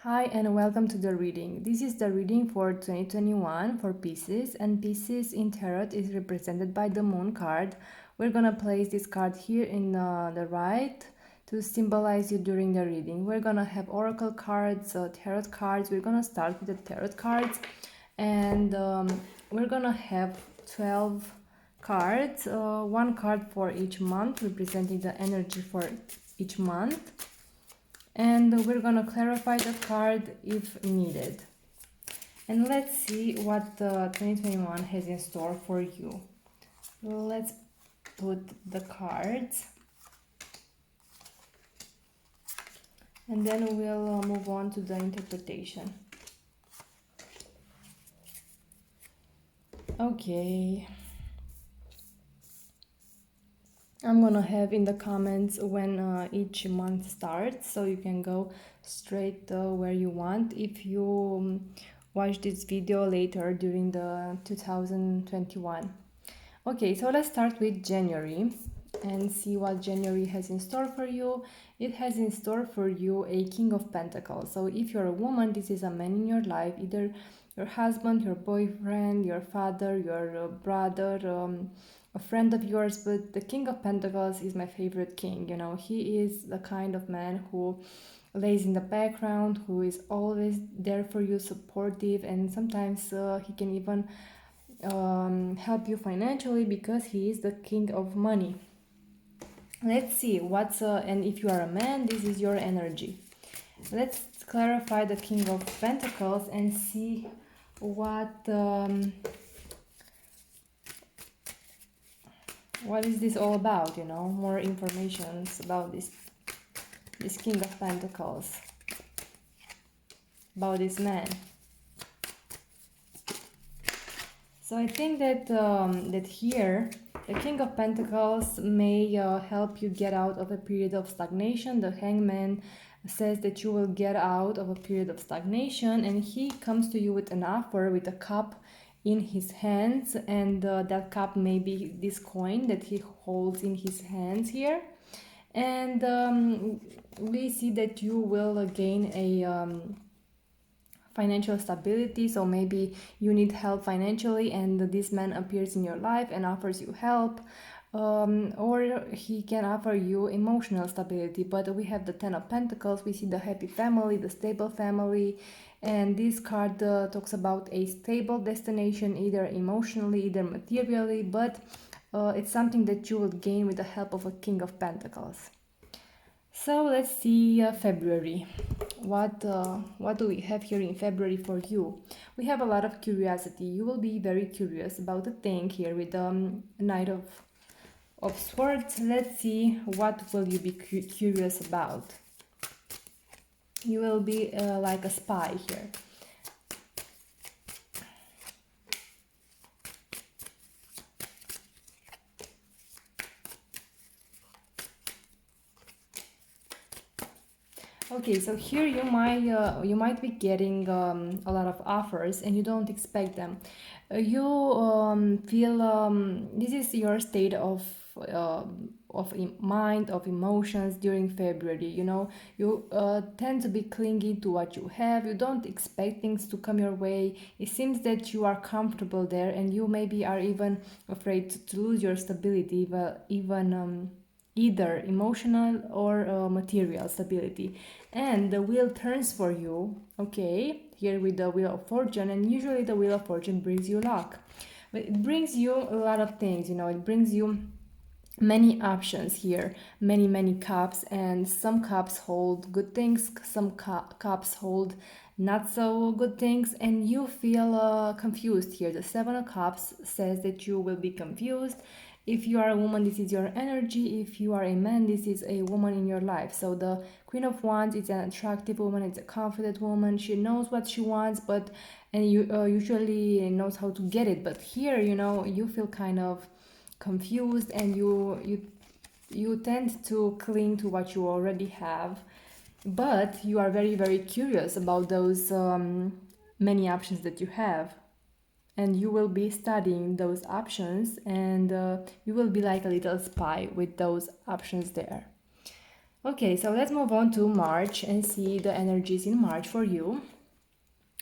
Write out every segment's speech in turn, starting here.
Hi and welcome to the reading. This is the reading for 2021 for Pisces, and Pisces in tarot is represented by the moon card. We're gonna place this card here in the right to symbolize you during the reading. We're gonna have oracle cards, tarot cards. We're gonna start with the tarot cards, and we're gonna have 12 cards, one card for each month, representing the energy for each month, and we're gonna clarify the card if needed. And let's see what 2021 has in store for you. Let's put the cards, and then we'll move on to the interpretation. Okay, I'm gonna have in the comments when each month starts, so you can go straight where you want if you watch this video later during the 2021. Okay, so let's start with January and see what January has in store for you. It has in store for you a King of Pentacles. So if you're a woman, this is a man in your life, either your husband, your boyfriend, your father, your brother, a friend of yours. But the King of Pentacles is my favorite king. You know, he is the kind of man who lays in the background, who is always there for you, supportive, and sometimes he can even help you financially because he is the king of money. Let's see what's and if you are a man, this is your energy. Let's clarify the King of Pentacles and see what is this all about, you know, more information about this King of Pentacles, about this man. So I think that that here the King of Pentacles may help you get out of a period of stagnation. The Hangman says that you will get out of a period of stagnation, and he comes to you with an offer with a cup in his hands, and that cup may be this coin that he holds in his hands here. And we see that you will gain a financial stability. So maybe you need help financially, and this man appears in your life and offers you help, or he can offer you emotional stability. But we have the Ten of Pentacles. We see the happy family, the stable family, and this card talks about a stable destination, either emotionally, either materially, but it's something that you will gain with the help of a King of Pentacles. So let's see February. What do we have here in February for you? We have a lot of curiosity. You will be very curious about a thing here with the Knight of Swords. Let's see what will you be curious about. You will be like a spy here. Okay, so here you might be getting a lot of offers and you don't expect them. You feel this is your state of mind, of emotions during February. You know, you tend to be clingy to what you have. You don't expect things to come your way. It seems that you are comfortable there, and you maybe are even afraid to lose your stability, but even either emotional or material stability. And the wheel turns for you, okay, here with the Wheel of Fortune, and usually the Wheel of Fortune brings you luck, but it brings you a lot of things, you know. It brings you many options here, many cups, and some cups hold good things, some cups hold not so good things, and you feel confused here. The Seven of Cups says that you will be confused. If you are a woman, this is your energy. If you are a man, this is a woman in your life. So the Queen of Wands is an attractive woman. It's a confident woman. She knows what she wants, and you usually knows how to get it. But here, you know, you feel kind of confused, and you tend to cling to what you already have. But you are very curious about those many options that you have. And you will be studying those options, and you will be like a little spy with those options there. Okay, so let's move on to March and see the energies in March for you.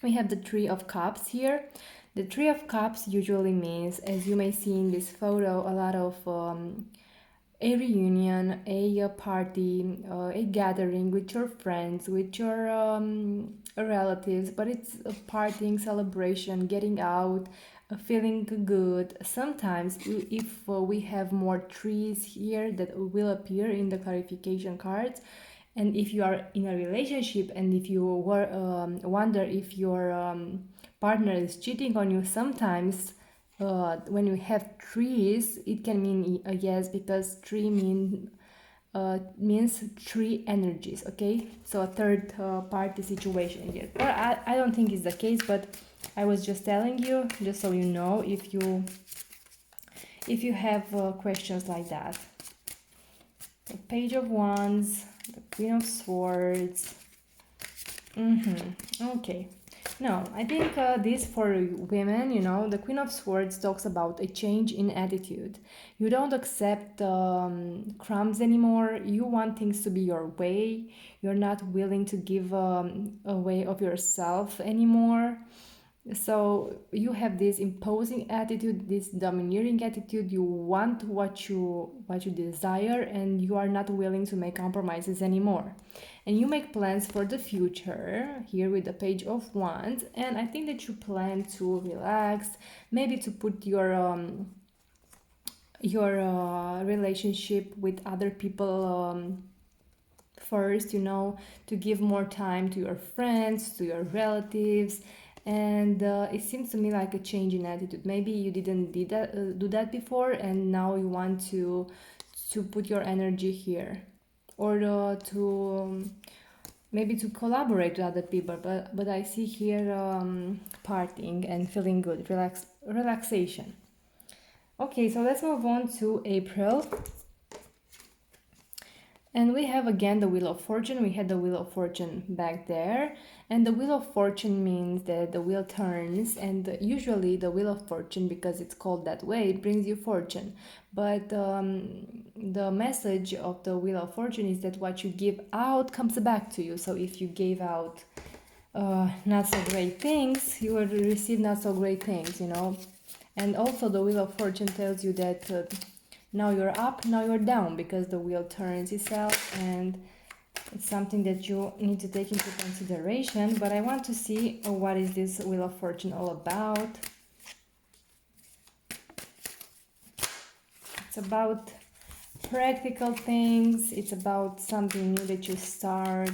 We have the Three of Cups here. The Three of Cups usually means, as you may see in this photo, a lot of a reunion, a party, a gathering with your friends, with your relatives, but it's a partying, celebration, getting out, feeling good. Sometimes, if we have more trees here that will appear in the clarification cards, and if you are in a relationship and if you wonder if your partner is cheating on you, sometimes when you have trees, it can mean a yes, because tree means three energies. Okay, so a third party situation here. Or I don't think it's the case, but I was just telling you, just so you know, if you have questions like that. The Page of Wands, the Queen of Swords. Okay. No, I think this for women, the Queen of Swords talks about a change in attitude. You don't accept crumbs anymore. You want things to be your way. You're not willing to give a way of yourself anymore. So you have this imposing attitude, this domineering attitude. You want what you desire, and you are not willing to make compromises anymore. And you make plans for the future here with the Page of Wands. And I think that you plan to relax, maybe to put your relationship with other people first, to give more time to your friends, to your relatives. And it seems to me like a change in attitude. Maybe you didn't do that before, and now you want to put your energy here, or to maybe to collaborate with other people. But I see here partying and feeling good, relaxation. Okay, so let's move on to April. And we have again the Wheel of Fortune. We had the Wheel of Fortune back there. And the Wheel of Fortune means that the wheel turns. And usually the Wheel of Fortune, because it's called that way, it brings you fortune. But the message of the Wheel of Fortune is that what you give out comes back to you. So if you gave out not so great things, you will receive not so great things, And also the Wheel of Fortune tells you that now you're up, now you're down, because the wheel turns itself, and it's something that you need to take into consideration. But I want to see what is this Wheel of Fortune all about. It's about practical things. It's about something new that you start.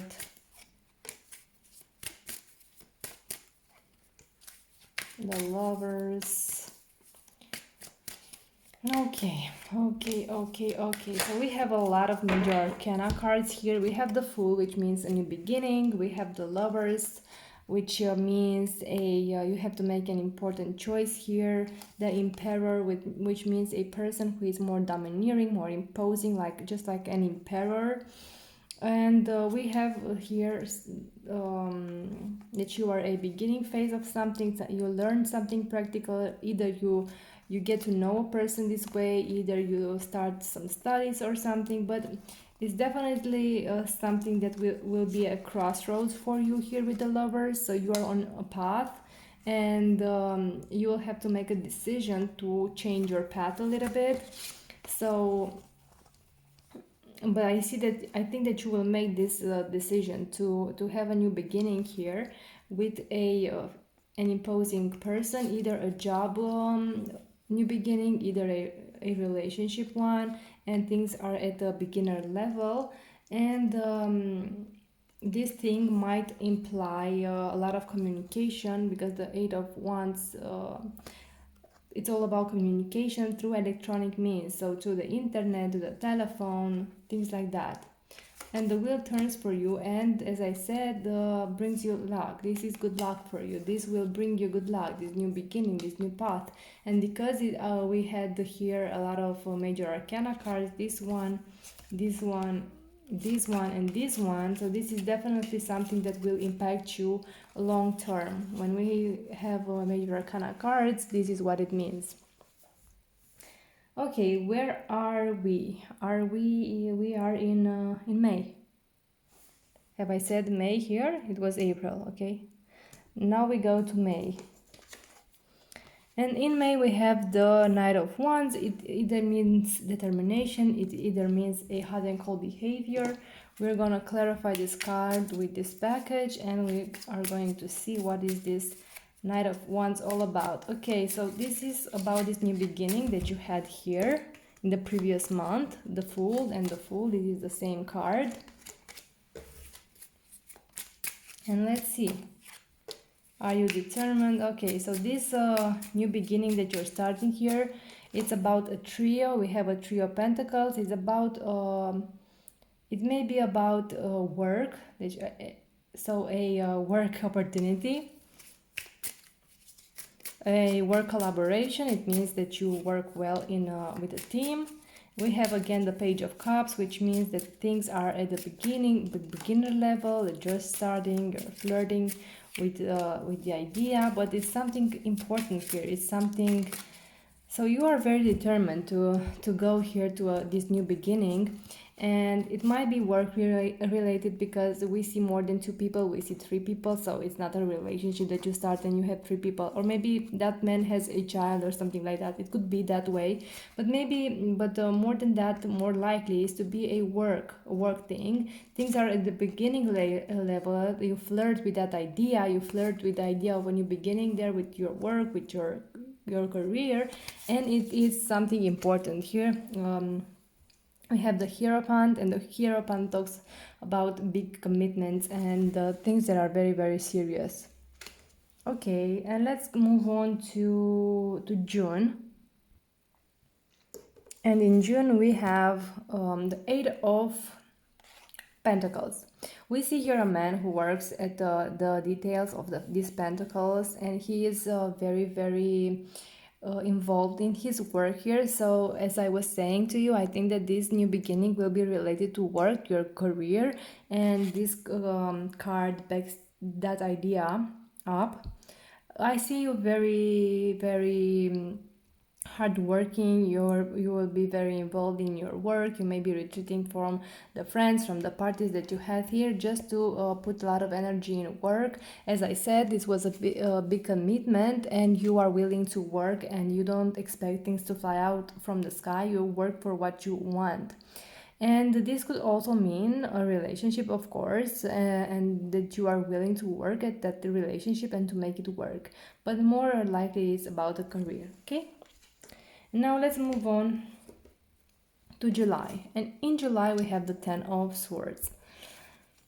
The Lovers. Okay. So we have a lot of major arcana cards here. We have the Fool, which means a new beginning. We have the Lovers, which means you have to make an important choice here. The Emperor, which means a person who is more domineering, more imposing, just like an emperor. And we have here that you are a beginning phase of something, that you learn something practical. Either you get to know a person this way, either you start some studies or something, but it's definitely something that will be a crossroads for you here with the Lovers. So you are on a path, and you will have to make a decision to change your path a little bit. So but I think that you will make this decision to have a new beginning here with an imposing person, either a job new beginning, either a relationship one, and things are at the beginner level. And this thing might imply a lot of communication, because the Eight of Wands, it's all about communication through electronic means, so to the internet, to the telephone, things like that. And the wheel turns for you, and as I said, brings you luck. This is good luck for you. This will bring you good luck, this new beginning, this new path. And because we had here a lot of major arcana cards, this one, and this one, so this is definitely something that will impact you long term. When we have major arcana cards, this is what it means. Okay, where are we? We are in May. Have I said May here? It was April, okay? Now we go to May. And in May we have the Knight of Wands. It either means determination, it either means a hot and cold behavior. We're gonna clarify this card with this package, and we are going to see what is this Knight of Wands all about. Okay, so this is about this new beginning that you had here in the previous month. The Fool and the Fool, this is the same card. And let's see. Are you determined? Okay, so this new beginning that you're starting here, it's about a trio. We have a trio of pentacles. It's about, it may be about work, so a work opportunity, a work collaboration. It means that you work well in with a team. We have again the Page of Cups, which means that things are at the beginning, the beginner level, you're just starting, you're flirting with the idea, but it's something important here. It's something, so you are very determined to go here to this new beginning, and it might be work related because we see more than 2 people, we see 3 people, so it's not a relationship that you start and you have 3 people, or maybe that man has a child or something like that. It could be that way, but more than that, more likely is to be a work thing. Things are at the beginning level. You flirt with that idea, you flirt with the idea of a new beginning there with your work, with your career, and it is something important here. We have the Hierophant, and the Hierophant talks about big commitments and things that are very, very serious. Okay, and let's move on to June. And in June we have the Eight of Pentacles. We see here a man who works at the details of these pentacles, and he is very, very involved in his work here. So as I was saying to you, I think that this new beginning will be related to work, your career, and this card backs that idea up. I see you very, very hardworking. You will be very involved in your work. You may be retreating from the friends, from the parties that you had here, just to put a lot of energy in work. As I said, this was a big commitment, and you are willing to work, and you don't expect things to fly out from the sky. You work for what you want. And this could also mean a relationship, of course, and that you are willing to work at that relationship and to make it work. But more likely it's about a career, okay? Now let's move on to July. And in July we have the Ten of Swords.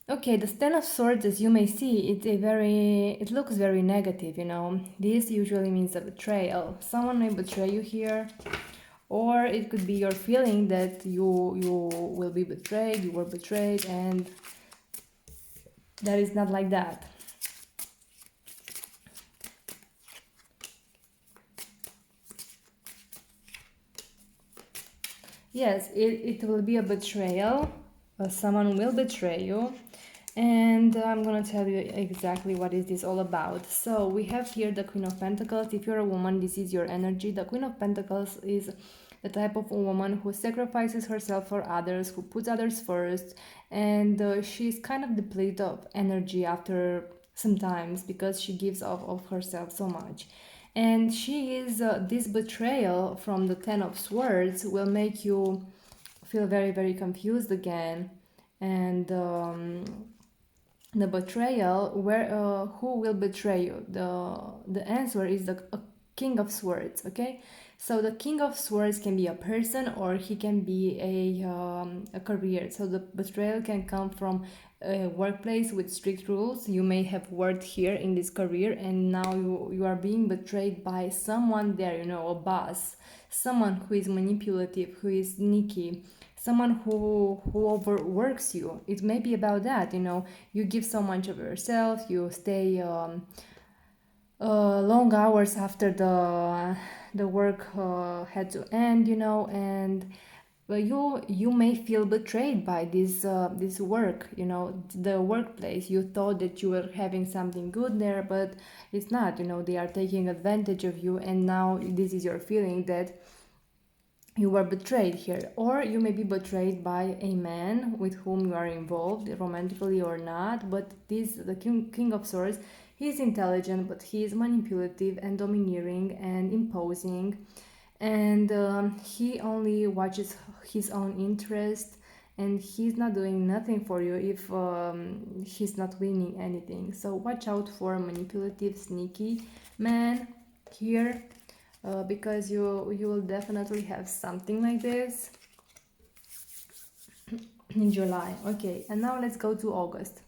Okay, the Ten of Swords, as you may see, it looks very negative, you know. This usually means a betrayal. Someone may betray you here, or it could be your feeling that you will be betrayed, you were betrayed, and that is not like that. Yes, it will be a betrayal. Someone will betray you. And I'm gonna tell you exactly what is this all about. So we have here the Queen of Pentacles. If you're a woman, this is your energy. The Queen of Pentacles is the type of woman who sacrifices herself for others, who puts others first, and she's kind of depleted of energy after sometimes because she gives off of herself so much. And she is this betrayal from the Ten of Swords will make you feel very, very confused again. And the betrayal, who will betray you? The answer is the King of Swords. Okay, so the King of Swords can be a person, or he can be a career. So the betrayal can come from a workplace with strict rules. You may have worked here in this career, and now you are being betrayed by someone there, you know, a boss, someone who is manipulative, who is sneaky, someone who overworks you. It may be about that, you know. You give so much of yourself, you stay long hours after the work had to end, you know, and you may feel betrayed by this work, you know, the workplace. You thought that you were having something good there, but it's not, you know. They are taking advantage of you, and now this is your feeling that you were betrayed here, or you may be betrayed by a man with whom you are involved romantically or not. But the king of swords, he's intelligent, but he is manipulative and domineering and imposing, and he only watches his own interest, and he's not doing nothing for you if he's not winning anything. So watch out for manipulative, sneaky man here, because you will definitely have something like this in July. Okay, and now let's go to August.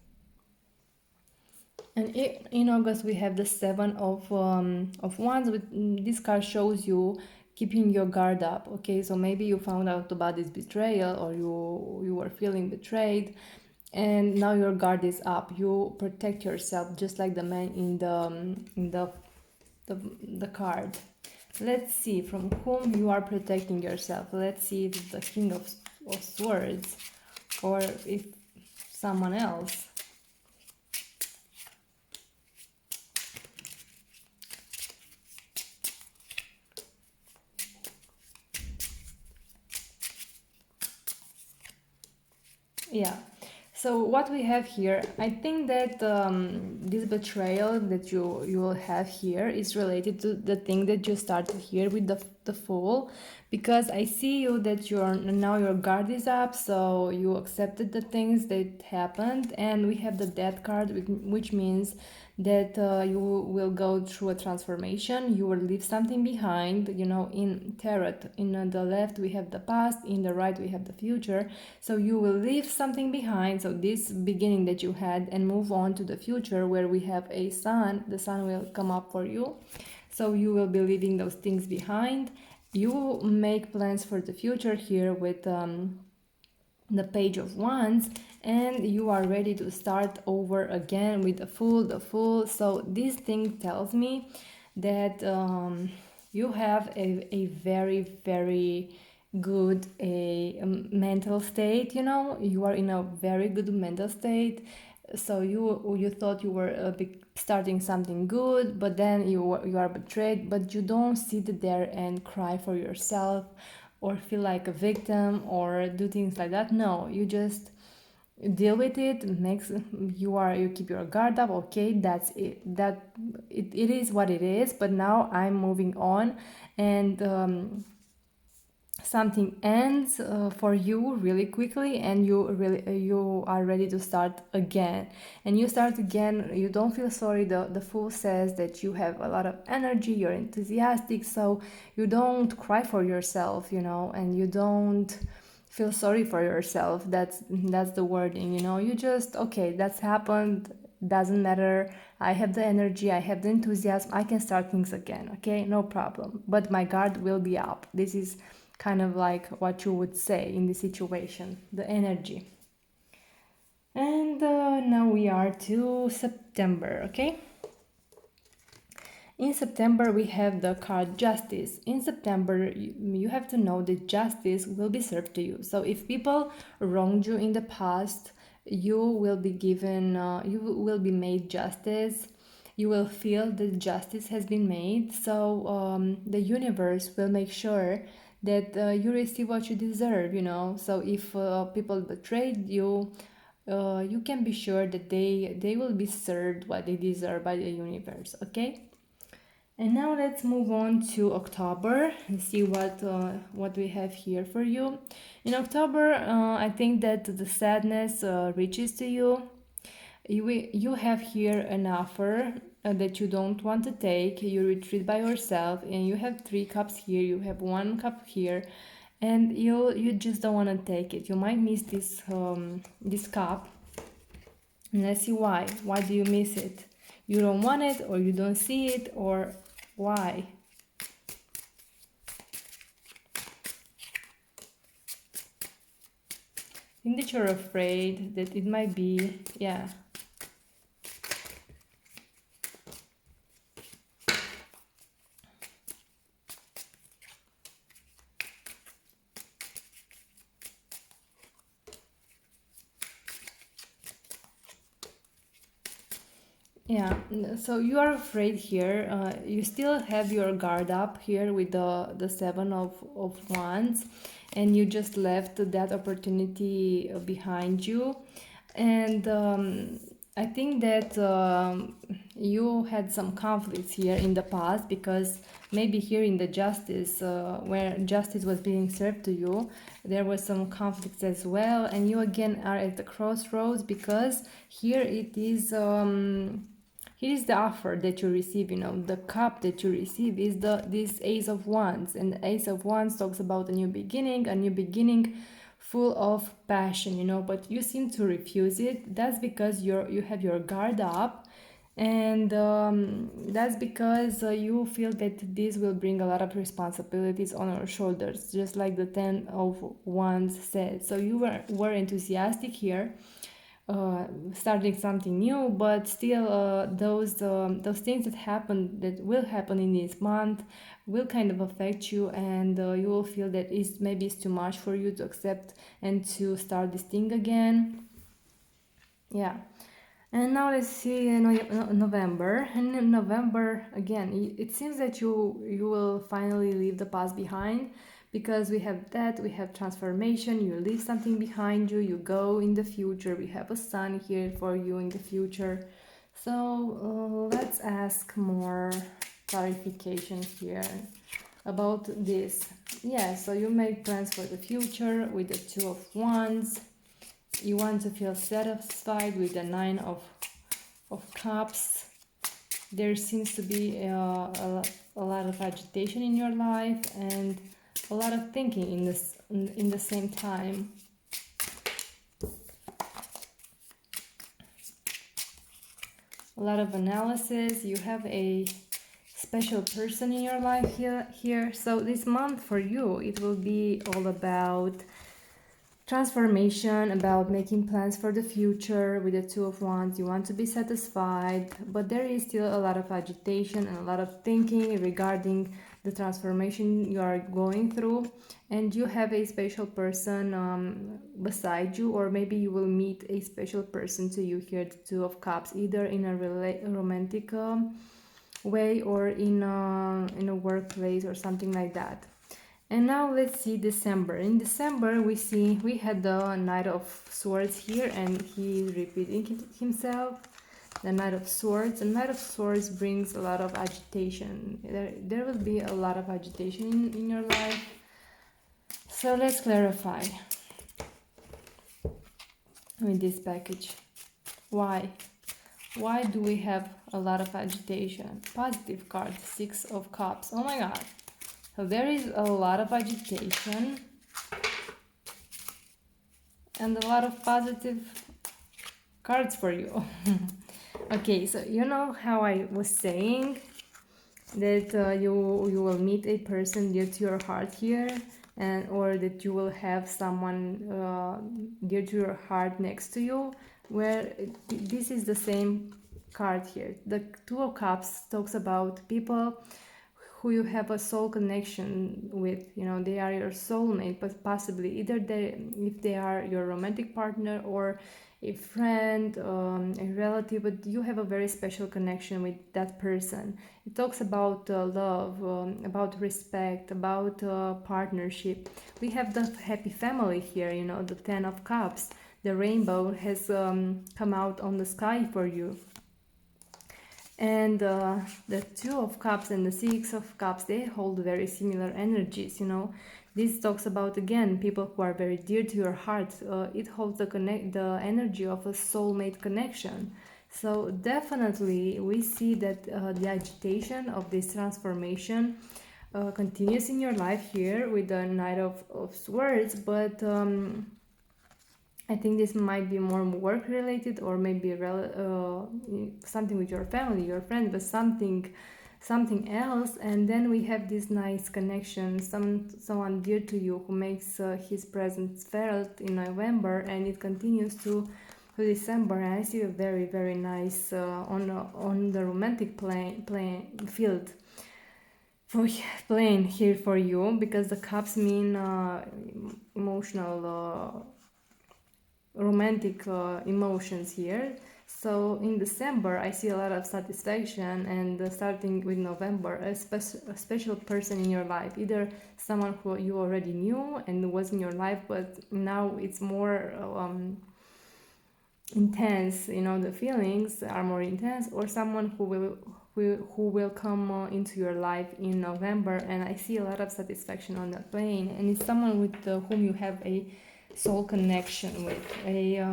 And in August we have the Seven of Wands. This card shows you keeping your guard up. Okay, so maybe you found out about this betrayal, or you were feeling betrayed, and now your guard is up. You protect yourself, just like the man in the card. Let's see from whom you are protecting yourself. Let's see if it's the King of Swords, or if someone else. Yeah. So what we have here, I think that this betrayal that you will have here is related to the thing that you started here with the Fool, because I see you that now your guard is up, so you accepted the things that happened, and we have the Death card, which means that you will go through a transformation. You will leave something behind. In tarot, in the left we have the past, in the right we have the future. So you will leave something behind, so this beginning that you had, and move on to the future, where we have a sun. The sun will come up for you, so you will be leaving those things behind. You make plans for the future here with the Page of Wands, and you are ready to start over again with the Fool. So this thing tells me that you have a very, very good mental state. You are in a very good mental state. So you thought you were starting something good, but then you are betrayed. But you don't sit there and cry for yourself, or feel like a victim, or do things like that. No, you just deal with it. You keep your guard up. Okay, that's it. It is what it is. But now I'm moving on, and something ends for you really quickly, and you are ready to start again. And you start again. You don't feel sorry. The Fool says that you have a lot of energy, you're enthusiastic, so you don't cry for yourself, and you don't feel sorry for yourself. That's the wording. You just, okay, that's happened, doesn't matter. I have the energy, I have the enthusiasm, I can start things again. Okay, no problem, but my guard will be up. This is kind of like what you would say in this situation, the energy. And now we are to September. Okay, in September we have the card Justice. In September you have to know that justice will be served to you. So if people wronged you in the past, you will be given you will be made justice. You will feel that justice has been made. So the universe will make sure that you receive what you deserve. So if people betrayed you, you can be sure that they will be served what they deserve by the universe. Okay, and now let's move on to October and see what we have here for you. In October, I think that the sadness reaches to you. You have here an offer that you don't want to take. You retreat by yourself, and you have 3 cups here. You have 1 cup here, and you just don't want to take it. You might miss this cup. And let's see why. Why do you miss it? You don't want it, or you don't see it, or why? I think that you're afraid that it might be, yeah. Yeah, so you are afraid here. You still have your guard up here with the seven of wands, and you just left that opportunity behind you. And I think that you had some conflicts here in the past, because maybe here in the justice, where justice was being served to you, there was some conflicts as well, and you again are at the crossroads, because here it is. Here is the offer that you receive, the cup that you receive is this Ace of Wands. And the Ace of Wands talks about a new beginning full of passion, but you seem to refuse it. That's because you have your guard up, and that's because you feel that this will bring a lot of responsibilities on your shoulders, just like the Ten of Wands says. So you were enthusiastic here, starting something new, but still those things that will happen in this month will kind of affect you, and you will feel that maybe it's too much for you to accept and to start this thing again. Yeah. And now let's see November. And in November, again, it seems that you will finally leave the past behind, because we have transformation. You leave something behind you, you go in the future. We have a sun here for you in the future. So let's ask more clarification here about this. Yeah, so you make plans for the future with the Two of Wands. You want to feel satisfied with the Nine of Cups. There seems to be a lot of agitation in your life, and a lot of thinking in the same time. A lot of analysis. You have a special person in your life here. So this month for you, it will be all about transformation, about making plans for the future with the Two of Wands. You want to be satisfied, but there is still a lot of agitation and a lot of thinking regarding the transformation you are going through, and you have a special person beside you, or maybe you will meet a special person to you here, the Two of Cups, either in a romantic way, or in a workplace or something like that. And now let's see December. In December, we had the Knight of Swords here, and he is repeating himself. The Knight of Swords. The Knight of Swords brings a lot of agitation. There will be a lot of agitation in your life. So let's clarify with this package. Why? Why do we have a lot of agitation? Positive card, Six of Cups. Oh my God. So there is a lot of agitation and a lot of positive cards for you. Okay, so you know how I was saying that you will meet a person dear to your heart here, and or that you will have someone dear to your heart next to you, where this is the same card here. The Two of Cups talks about people who you have a soul connection with. They are your soulmate, but possibly either if they are your romantic partner, or a friend, a relative, but you have a very special connection with that person. It talks about love, about respect, about partnership. We have the happy family here, the Ten of Cups. The rainbow has come out on the sky for you. And the Two of Cups and the Six of Cups, they hold very similar energies. This talks about, again, people who are very dear to your heart. It holds the energy of a soulmate connection. So definitely we see that the agitation of this transformation continues in your life here with the Knight of Swords, but I think this might be more work related, or maybe something with your family, your friend, but something else. And then we have this nice connection, someone dear to you who makes his presence felt in November, and it continues to December. And I see a very, very nice on the romantic field playing here for you, because the cups mean emotional romantic emotions here. So in December, I see a lot of satisfaction, and starting with November, a special person in your life, either someone who you already knew and was in your life, but now it's more intense. You know, the feelings are more intense, or someone who will come into your life in November, and I see a lot of satisfaction on that plane, and it's someone with whom you have a soul connection with, a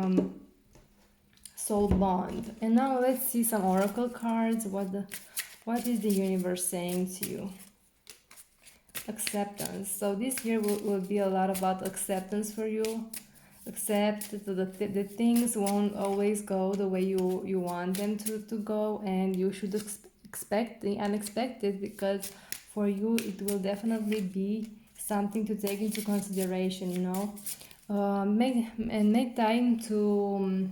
soul bond. And now let's see some oracle cards. What is the universe saying to you? Acceptance. So this year will be a lot about acceptance for you. Accept that the things won't always go the way you want them to go, and you should expect the unexpected, because for you it will definitely be something to take into consideration, you know. Make time to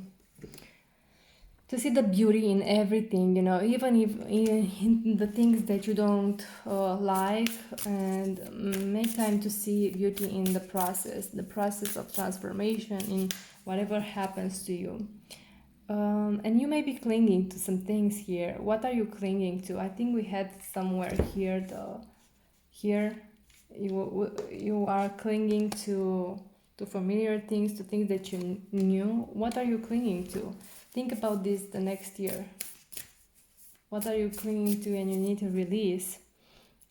see the beauty in everything, you know, even if in the things that you don't like, and make time to see beauty in the process of transformation in whatever happens to you. And you may be clinging to some things here. What are you clinging to? I think we had somewhere here here you are clinging to familiar things, to things that you knew. What are you clinging to? Think about this the next year. What are you clinging to and you need to release?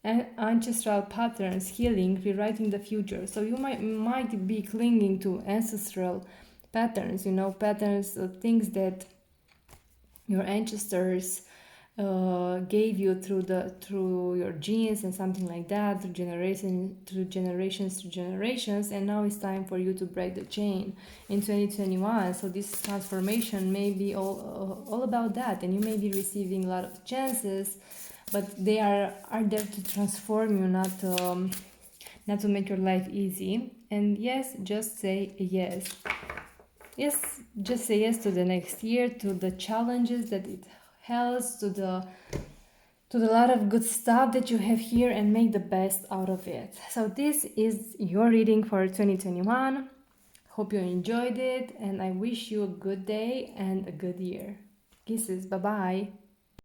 Ancestral patterns, healing, rewriting the future. So you might be clinging to ancestral patterns, you know, patterns, things that your ancestors gave you through your genes and something like that, through generations, and now it's time for you to break the chain in 2021. So this transformation may be all about that, and you may be receiving a lot of chances, but they are there to transform you, not to make your life easy. And yes, just say yes. Yes, just say yes to the next year, to the challenges that it has, to the lot of good stuff that you have here, and make the best out of it. So this is your reading for 2021. Hope you enjoyed it, and I wish you a good day and a good year. Kisses, bye bye.